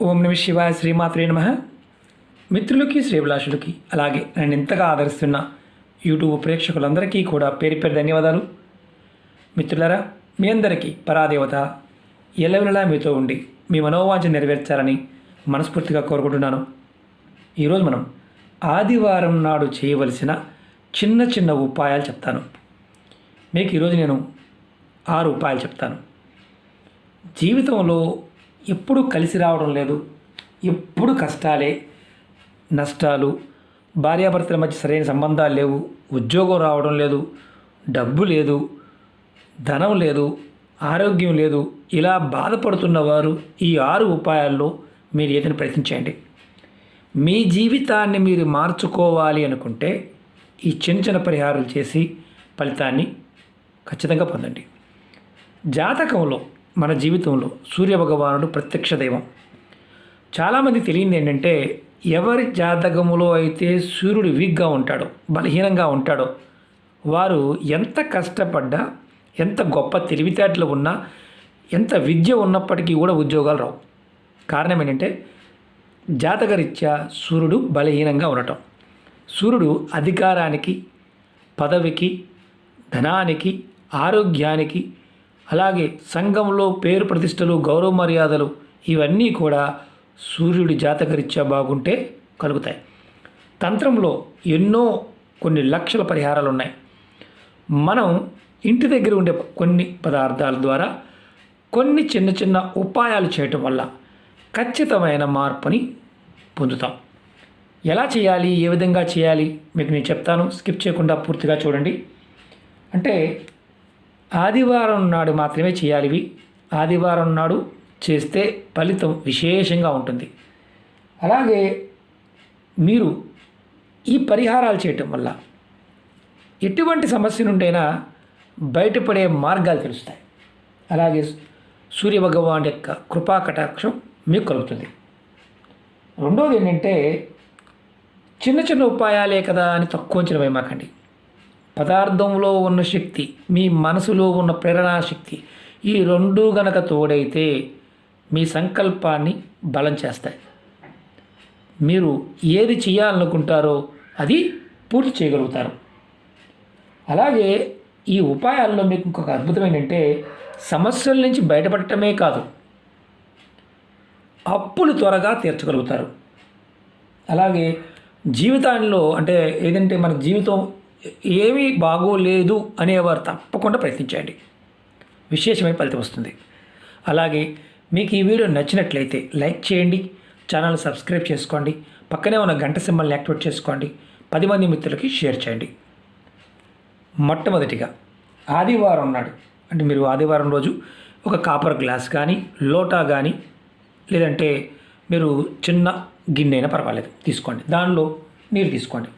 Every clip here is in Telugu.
ఓం నమ శివాయ శ్రీమాత్రే నమః. మిత్రులకి శ్రీభిలాషులకి అలాగే నన్ను ఎంతగా ఆదరిస్తున్న యూట్యూబ్ ప్రేక్షకులందరికీ కూడా పేరు పేరు ధన్యవాదాలు. మిత్రులారా, మీ అందరికీ పరాదేవత ఎల్లవెల్లలా మీతో ఉండి మీ మనోవాంఛ నెరవేర్చాలని మనస్ఫూర్తిగా కోరుకుంటున్నాను. ఈరోజు మనం ఆదివారం నాడు చేయవలసిన చిన్న చిన్న ఉపాయాలు చెప్తాను. మీకు ఈరోజు నేను 6 ఉపాయాలు చెప్తాను. జీవితంలో ఎప్పుడు కలిసి రావడం లేదు, ఎప్పుడు కష్టాలే, నష్టాలు, భార్యాభర్తల మధ్య సరైన సంబంధాలు లేవు, ఉద్యోగం రావడం లేదు, డబ్బు లేదు, ధనం లేదు, ఆరోగ్యం లేదు, ఇలా బాధపడుతున్న వారు ఈ 6 ఉపాయాల్లో మీరు ఏదైనా ప్రయత్నించండి. మీ జీవితాన్ని మీరు మార్చుకోవాలి అనుకుంటే ఈ చిన్న చిన్న పరిహారాలు చేసి ఫలితాన్ని ఖచ్చితంగా పొందండి. జాతకంలో మన జీవితంలో సూర్యభగవానుడు ప్రత్యక్ష దైవం. చాలామంది తెలియంది ఏంటంటే, ఎవరి జాతకములో అయితే సూర్యుడు వీక్గా ఉంటాడో, బలహీనంగా ఉంటాడో, వారు ఎంత కష్టపడ్డా, ఎంత గొప్ప తెలివితేటలు ఉన్నా, ఎంత విద్య ఉన్నప్పటికీ కూడా ఉద్యోగాలు రావు. కారణం ఏంటంటే జాతకరీత్యా సూర్యుడు బలహీనంగా ఉండటం. సూర్యుడు అధికారానికి, పదవికి, ధనానికి, ఆరోగ్యానికి, అలాగే సంఘంలో పేరు ప్రతిష్టలు, గౌరవ మర్యాదలు, ఇవన్నీ కూడా సూర్యుడి జాతకరీత్యా బాగుంటే కలుగుతాయి. తంత్రంలో ఎన్నో కొన్ని లక్షల పరిహారాలు ఉన్నాయి. మనం ఇంటి దగ్గర ఉండే కొన్ని పదార్థాల ద్వారా కొన్ని చిన్న చిన్న ఉపాయాలు చేయటం వల్ల ఖచ్చితమైన మార్పుని పొందుతాం. ఎలా చేయాలి, ఏ విధంగా చేయాలి మీకు నేను చెప్తాను. స్కిప్ చేయకుండా పూర్తిగా చూడండి. అంటే ఆదివారం నాడు మాత్రమే చేయాలి ఇవి. ఆదివారం నాడు చేస్తే ఫలితం విశేషంగా ఉంటుంది. అలాగే మీరు ఈ పరిహారాలు చేయటం వల్ల ఎటువంటి సమస్య నుండైనా బయటపడే మార్గాలు తెలుస్తాయి. అలాగే సూర్యభగవాన్ యొక్క కృపా కటాక్షం మీకు కలుగుతుంది. రెండోది ఏంటంటే, చిన్న చిన్న ఉపాయాలే కదా అని తక్కువ అంచనా వేయమాకండి. పదార్థంలో ఉన్న శక్తి, మీ మనసులో ఉన్న ప్రేరణా శక్తి, ఈ 2 గనక తోడైతే మీ సంకల్పాన్ని బలం చేస్తాయి. మీరు ఏది చేయాలనుకుంటారో అది పూర్తి చేయగలుగుతారు. అలాగే ఈ ఉపాయాల్లో మీకు ఇంకొక అద్భుతం ఏంటంటే, సమస్యల నుంచి బయటపడటమే కాదు, అప్పులు త్వరగా తీర్చగలుగుతారు. అలాగే జీవితాల్లో అంటే ఏదంటే మన జీవితం ఏమీ బాగోలేదు అనేవారు తప్పకుండా ప్రయత్నించండి, విశేషమైన ఫలితం వస్తుంది. అలాగే మీకు ఈ వీడియో నచ్చినట్లయితే లైక్ చేయండి, ఛానల్ సబ్స్క్రైబ్ చేసుకోండి, పక్కనే ఉన్న గంట సింబల్ని యాక్టివేట్ చేసుకోండి, 10 మంది మిత్రులకి షేర్ చేయండి. మొట్టమొదటిగా ఆదివారం నాడు, అంటే మీరు ఆదివారం రోజు ఒక కాపర్ గ్లాస్ కానీ, లోటా కానీ, లేదంటే మీరు చిన్న గిన్నె అయినా పర్వాలేదు తీసుకోండి. దానిలో నీరు తీసుకోండి.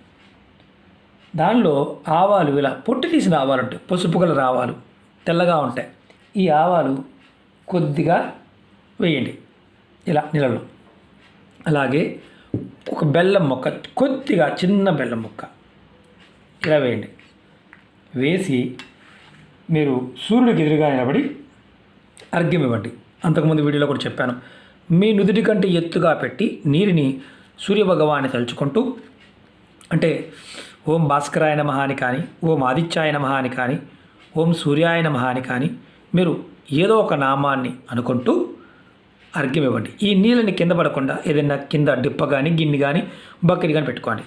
దానిలో ఆవాలు, ఇలా పొట్టు తీసిన ఆవాలు ఉంటాయి, పసుపు కలర్ ఆవాలు, తెల్లగా ఉంటాయి. ఈ ఆవాలు కొద్దిగా వేయండి ఇలా నీళ్ళలో. అలాగే ఒక బెల్లం ముక్క, కొద్దిగా చిన్న బెల్లం ముక్క ఇలా వేయండి. వేసి మీరు సూర్యుడికి ఎదురుగా నిలబడి అర్ఘ్యం ఇవ్వండి. అంతకుముందు వీడియోలో కూడా చెప్పాను. మీ నుదుటి కంటే ఎత్తుగా పెట్టి నీరుని సూర్యభగవాన్ని తలుచుకుంటూ, అంటే ఓం భాస్కరాయ నమః అని కానీ, ఓం ఆదిత్యాయ నమః అని కానీ, ఓం సూర్యాయ నమః అని కానీ, మీరు ఏదో ఒక నామాన్ని అనుకుంటూ అర్ఘ్యం ఇవ్వండి. ఈ నీళ్ళని కింద పడకుండా ఏదైనా కింద డిప్ప కానీ, గిన్నె కానీ, బకెట్ కానీ పెట్టుకోండి.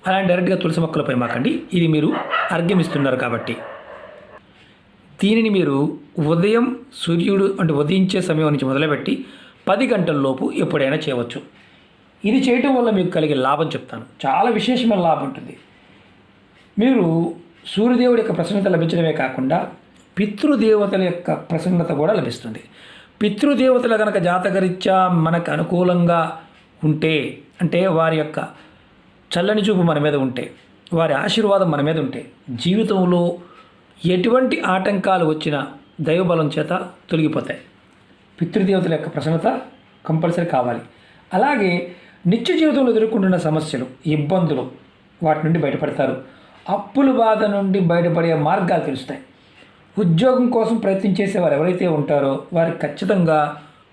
అలాంటి డైరెక్ట్గా తులసి మొక్కలపై మాకండి. ఇది మీరు అర్ఘ్యం ఇస్తున్నారు కాబట్టి. దీనిని మీరు ఉదయం సూర్యుడు అంటే ఉదయించే సమయం నుంచి మొదలుపెట్టి 10 గంటలలోపు ఎప్పుడైనా చేయవచ్చు. ఇది చేయటం వల్ల మీకు కలిగే లాభం చెప్తాను. చాలా విశేషమైన లాభం ఉంటుంది. మీరు సూర్యదేవుడి యొక్క ప్రసన్నత లభించడమే కాకుండా పితృదేవతల యొక్క ప్రసన్నత కూడా లభిస్తుంది. పితృదేవతల కనుక జాతకరీత్యా మనకు అనుకూలంగా ఉంటే, అంటే వారి యొక్క చల్లని చూపు మన మీద ఉంటే, వారి ఆశీర్వాదం మన మీద ఉంటే, జీవితంలో ఎటువంటి ఆటంకాలు వచ్చినా దైవబలం చేత తొలగిపోతాయి. పితృదేవతల యొక్క ప్రసన్నత కంపల్సరీ కావాలి. అలాగే నిత్య జీవితంలో ఎదుర్కొంటున్న సమస్యలు, ఇబ్బందులు, వాటి నుండి బయటపడతారు. అప్పుల బాధ నుండి బయటపడే మార్గాలు తెలుస్తాయి. ఉద్యోగం కోసం ప్రయత్నం చేసేవారు ఎవరైతే ఉంటారో వారికి ఖచ్చితంగా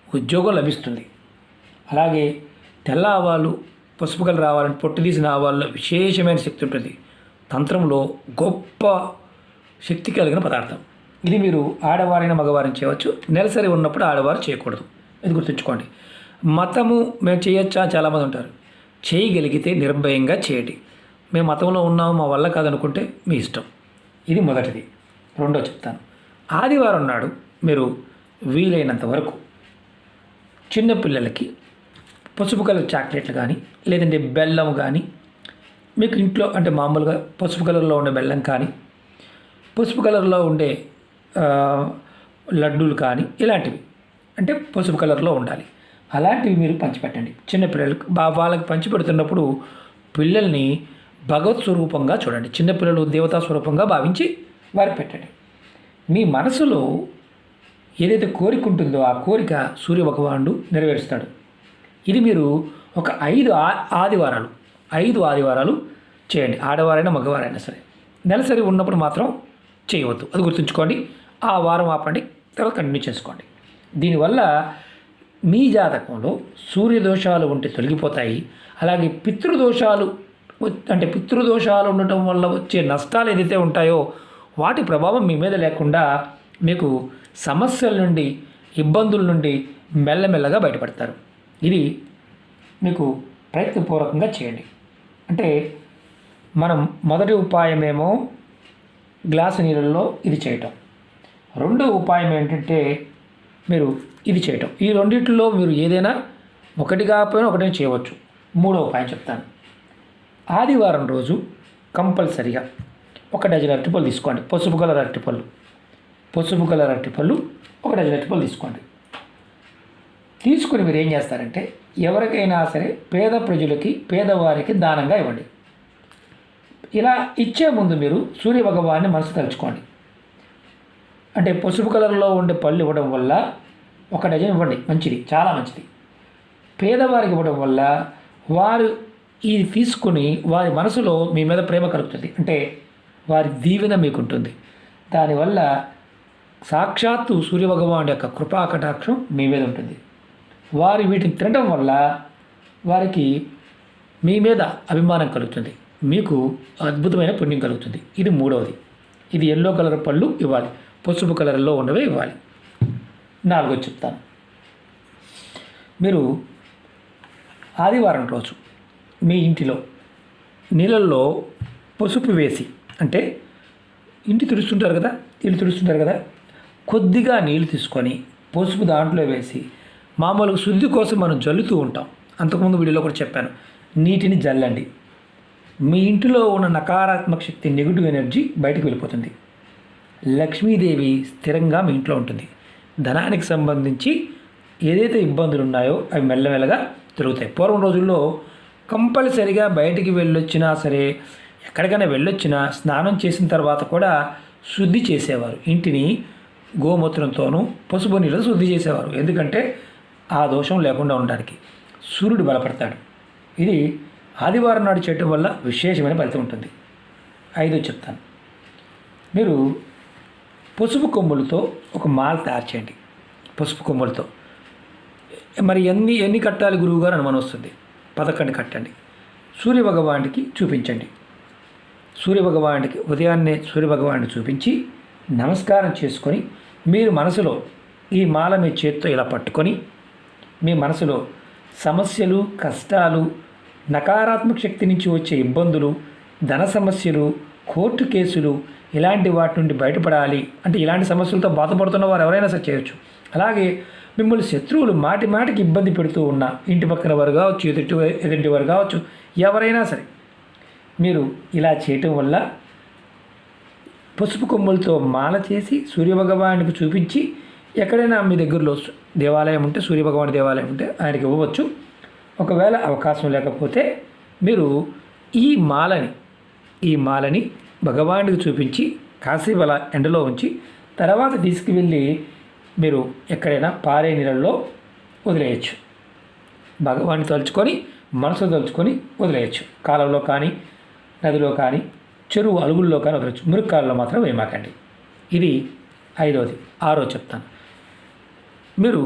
ఉద్యోగం లభిస్తుంది. అలాగే తెల్ల ఆవాలు, పసుపు కలర్ ఆవాలని పొట్టు తీసిన ఆవాల్లో విశేషమైన శక్తి ఉంటుంది. తంత్రంలో గొప్ప శక్తి కలిగిన పదార్థం ఇది. మీరు ఆడవారైనా మగవారిని చేయవచ్చు. నెలసరి ఉన్నప్పుడు ఆడవారు చేయకూడదు, ఇది గుర్తుంచుకోండి. మతము మేము చేయొచ్చా, చాలామంది ఉంటారు. చేయగలిగితే నిర్భయంగా చేయండి. మేము మతంలో ఉన్నాము, మా వల్ల కాదనుకుంటే మీ ఇష్టం. ఇది మొదటిది. రెండో చెప్తాను. ఆదివారం నాడు మీరు వీలైనంత వరకు చిన్నపిల్లలకి పసుపు కలర్ చాక్లెట్లు కానీ, లేదంటే బెల్లం కానీ, మీకు ఇంట్లో అంటే మామూలుగా పసుపు కలర్లో ఉండే బెల్లం కానీ, పసుపు కలర్లో ఉండే లడ్డూలు కానీ, ఇలాంటివి అంటే పసుపు కలర్లో ఉండాలి. అలాంటివి మీరు పంచిపెట్టండి చిన్నపిల్లలకు. వాళ్ళకి పంచిపెడుతున్నప్పుడు పిల్లల్ని భగవత్ స్వరూపంగా చూడండి. చిన్నపిల్లలు దేవతా స్వరూపంగా భావించి వారికి పెట్టండి. మీ మనసులో ఏదైతే కోరిక ఉంటుందో ఆ కోరిక సూర్య భగవానుడు నెరవేరుస్తాడు. ఇది మీరు ఒక 5 ఆదివారాలు చేయండి. ఆడవారైనా మగవారైనా సరే. నెలసరి ఉన్నప్పుడు మాత్రం చేయవద్దు, అది గుర్తుంచుకోండి. ఆ వారం ఆపండి, తర్వాత కంటిన్యూ చేసుకోండి. దీనివల్ల మీ జాతకంలో సూర్యదోషాలు ఉంటే తొలగిపోతాయి. అలాగే పితృదోషాలు ఉండటం వల్ల వచ్చే నష్టాలు ఏదైతే ఉంటాయో వాటి ప్రభావం మీ మీద లేకుండా మీకు సమస్యల నుండి, ఇబ్బందుల నుండి మెల్లమెల్లగా బయటపడతారు. ఇది మీకు ప్రయత్నపూర్వకంగా చేయండి. అంటే మనం మొదటి ఉపాయమేమో గ్లాసు నీళ్ళల్లో ఇది చేయటం. రెండో ఉపాయం ఏంటంటే మీరు ఇది చేయటం. ఈ రెండిట్లో మీరు ఏదైనా ఒకటి కాకపోయినా ఒకటే చేయవచ్చు. మూడో ఉపాయం చెప్తాను. ఆదివారం రోజు కంపల్సరిగా 1 డజన్ అరటిపళ్ళు తీసుకోండి. పసుపు కలర్ అరటిపళ్ళు 1 డజన్ అరటిపళ్ళు తీసుకోండి. తీసుకుని మీరు ఏం చేస్తారంటే ఎవరికైనా సరే పేద ప్రజలకి, పేదవారికి దానంగా ఇవ్వండి. ఇలా ఇచ్చే ముందు మీరు సూర్యభగవాన్ని మనసు తలుచుకోండి. అంటే పసుపు కలర్లో ఉండే పళ్ళు ఇవ్వడం వల్ల 1 డజన్ ఇవ్వండి, మంచిది, చాలా మంచిది. పేదవారికి ఇవ్వడం వల్ల వారు ఇది తీసుకుని వారి మనసులో మీ మీద ప్రేమ కలుగుతుంది. అంటే వారి దీవెన మీకుంటుంది. దానివల్ల సాక్షాత్తు సూర్యభగవానుడి యొక్క కృపా కటాక్షం మీ మీద ఉంటుంది. వారు వీటిని తినడం వల్ల వారికి మీ మీద అభిమానం కలుగుతుంది. మీకు అద్భుతమైన పుణ్యం కలుగుతుంది. ఇది మూడవది. ఇది ఎల్లో కలర్ పళ్ళు ఇవ్వాలి, పసుపు కలర్లో ఉన్నవే ఇవ్వాలి. 4వది చెప్తాను. మీరు ఆదివారం రోజు మీ ఇంటిలో నీళ్ళల్లో పసుపు వేసి, అంటే ఇల్లు తుడుస్తుంటారు కదా, కొద్దిగా నీళ్ళు తీసుకొని పసుపు దాంట్లో వేసి, మామూలుగా శుద్ధి కోసం మనం జల్లుతూ ఉంటాం. అంతకుముందు వీడియోలో కూడా చెప్పాను. నీటిని జల్లండి. మీ ఇంటిలో ఉన్న నకారాత్మక శక్తి, నెగిటివ్ ఎనర్జీ బయటకు వెళ్ళిపోతుంది. లక్ష్మీదేవి స్థిరంగా మీ ఇంట్లో ఉంటుంది. ధనానికి సంబంధించి ఏదైతే ఇబ్బందులు ఉన్నాయో అవి మెల్లమెల్లగా తిరుగుతాయి. పూర్వం రోజుల్లో కంపల్సరిగా బయటికి వెళ్ళొచ్చినా సరే, ఎక్కడికైనా వెళ్ళొచ్చినా స్నానం చేసిన తర్వాత కూడా శుద్ధి చేసేవారు. ఇంటిని గోమూత్రంతోనూ పసుపు నీళ్ళతో శుద్ధి చేసేవారు. ఎందుకంటే ఆ దోషం లేకుండా ఉండడానికి సూర్యుడు బలపడతాడు. ఇది ఆదివారం నాడు చేయటం వల్ల విశేషమైన ఫలితం ఉంటుంది. 5 చెప్తాను. మీరు పసుపు కొమ్ములతో ఒక మాల తయారు చేయండి. పసుపు కొమ్ములతో మరి ఎన్ని కట్టాలి గురువుగారు అనుమానం వస్తుంది. 11 కట్టండి. సూర్యభగవానుడికి చూపించండి. సూర్యభగవానుడికి ఉదయాన్నే సూర్యభగవానుడిని చూపించి నమస్కారం చేసుకొని మీరు మనసులో ఈ మాల మీ చేత్తో ఇలా పట్టుకొని మీ మనసులో సమస్యలు, కష్టాలు, నకారాత్మక శక్తి నుంచి వచ్చే ఇబ్బందులు, ధన సమస్యలు, కోర్టు కేసులు, ఇలాంటి వాటి నుండి బయటపడాలి అంటే ఇలాంటి సమస్యలతో బాధపడుతున్న వారు ఎవరైనా సరే చేయొచ్చు. అలాగే మిమ్మల్ని శత్రువులు మాటికి ఇబ్బంది పెడుతూ ఉన్న ఇంటి పక్కన వారు కావచ్చు, ఎదుటి వారు కావచ్చు, ఎవరైనా సరే మీరు ఇలా చేయటం వల్ల పసుపు కొమ్ములతో మాల చేసి సూర్యభగవానుడికి చూపించి, ఎక్కడైనా మీ దగ్గరలో దేవాలయం ఉంటే, సూర్యభగవాని దేవాలయం ఉంటే ఆయనకి ఇవ్వవచ్చు. ఒకవేళ అవకాశం లేకపోతే మీరు ఈ మాలని భగవానుడికి చూపించి కాసేపు అలా ఎండలో ఉంచి తర్వాత తీసుకువెళ్ళి మీరు ఎక్కడైనా పారే నీళ్ళల్లో వదిలేయచ్చు. భగవాన్ని తలుచుకొని, మనసు తలుచుకొని వదిలేయచ్చు. కాలంలో కానీ, నదిలో కానీ, చెరువు అలుగుల్లో కానీ వదలచ్చు. మురికాలలో మాత్రం వేయమాకండి. ఇది 5వది. 6వ చెప్తాను. మీరు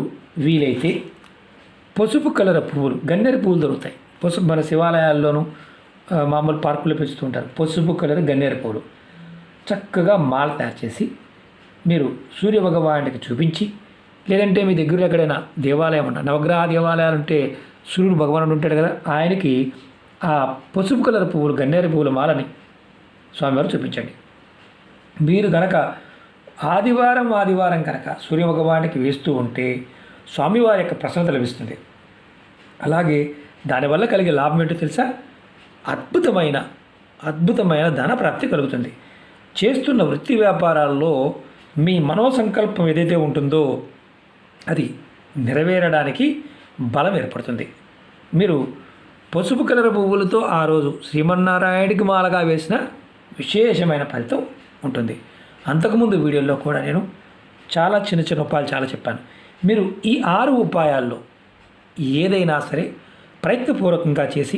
వీలైతే పసుపు కలర్ పువ్వులు, గన్నేరు పువ్వులు దొరుకుతాయి. పసుపు మన శివాలయాల్లోనూ మామూలు పార్కులో పెంచుతూ ఉంటారు. పసుపు కలర్ గన్నేరు పువ్వులు చక్కగా మాల తయారు చేసి మీరు సూర్య భగవానుడికి చూపించి, లేదంటే మీ దగ్గర ఎక్కడైనా దేవాలయం ఉంటా, నవగ్రహ దేవాలయాలు ఉంటే సూర్యుడు భగవానుడు ఉంటాడు కదా, ఆయనకి ఆ పసుపు కలర్ పువ్వులు, గన్నేరు పువ్వుల మాలని స్వామివారు చూపించండి. మీరు కనుక ఆదివారం కనుక సూర్య భగవానికి వేస్తూ ఉంటే స్వామివారి యొక్క ప్రసన్నత లభిస్తుంది. అలాగే దానివల్ల కలిగే లాభం ఏంటో తెలుసా? అద్భుతమైన ధన ప్రాప్తి కలుగుతుంది. చేస్తున్న వృత్తి వ్యాపారాల్లో మీ మనోసంకల్పం ఏదైతే ఉంటుందో అది నెరవేరడానికి బలం ఏర్పడుతుంది. మీరు పసుపు కలర్ పువ్వులతో ఆ రోజు శ్రీమన్నారాయణుడికి మాలగా వేసిన విశేషమైన ఫలితం ఉంటుంది. అంతకుముందు వీడియోలో కూడా నేను చాలా చిన్న ఉపాయాలు చాలా చెప్పాను. మీరు ఈ 6 ఉపాయాల్లో ఏదైనా సరే ప్రయత్నపూర్వకంగా చేసి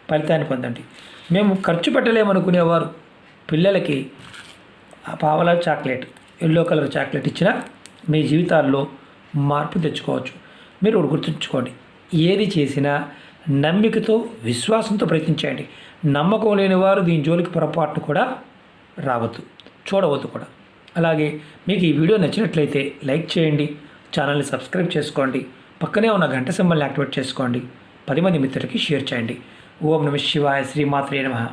ఫలితాన్ని పొందండి. మేము ఖర్చు పెట్టలేమనుకునేవారు పిల్లలకి పావలా చాక్లెట్, ఎల్లో కలర్ చాక్లెట్ ఇచ్చినా మీ జీవితాల్లో మార్పు తెచ్చుకోవచ్చు. మీరు ఒకటి గుర్తుంచుకోండి, ఏది చేసినా నమ్మికతో విశ్వాసంతో ప్రయత్నించండి. నమ్మకం లేని వారు దీని జోలికి పొరపాటును కూడా రావద్దు, చూడవద్దు కూడా. అలాగే మీకు ఈ వీడియో నచ్చినట్లయితే లైక్ చేయండి, ఛానల్ని సబ్స్క్రైబ్ చేసుకోండి, పక్కనే ఉన్న గంట సింబల్ని యాక్టివేట్ చేసుకోండి, 10 మంది మిత్రులకి షేర్ చేయండి. ఓం నమః శివాయ, శ్రీమాత్రే నమః.